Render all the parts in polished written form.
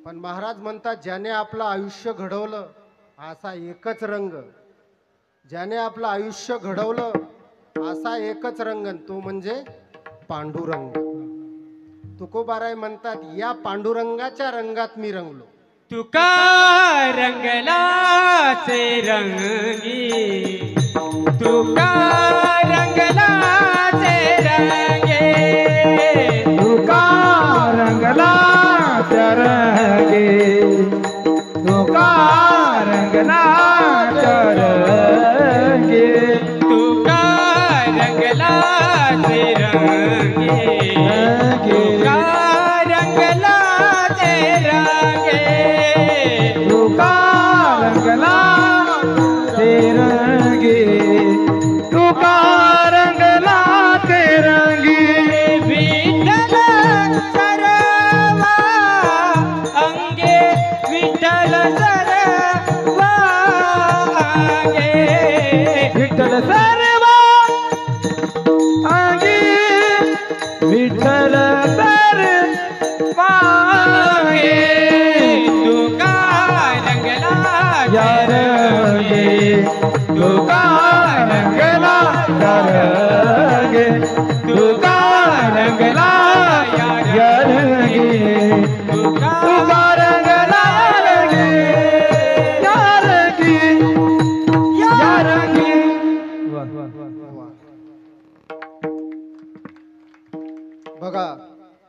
पण महाराज म्हणतात ज्याने आपलं आयुष्य घडवलं असा एकच रंग, ज्याने आपलं आयुष्य घडवलं असा एकच रंग, तो म्हणजे पांडुरंग. तुकोबाराय म्हणतात या पांडुरंगाच्या रंगात मी रंगलो. तुका रंगला से रंगी, तुका रंगला से रंगे, तुका रंगला चरंगे, तुका रंगला चरंगे, तुका रंगला से रंगे, तुका रंगला से रंगे, तुका रंगला तेरंगी, तुका रंगला तेरंगी. विठ्ठल सर्वा अंगे, विठ्ठल सर्वा अंगे, विठ्ठल सर्वा अंगी, विठ्ठल सर्वा अंगी. तुका रंगला या रंगे, तुका रंगला रंगे, तुका रंगला या रंगे, तुका रंगला रंगे, या रंगे, या रंगे. बघा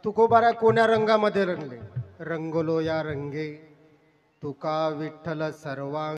तुकोबाराय कोण्या रंगामध्ये रंगले? रंगलो या रंगे, तुका विठ्ठल सर्वांग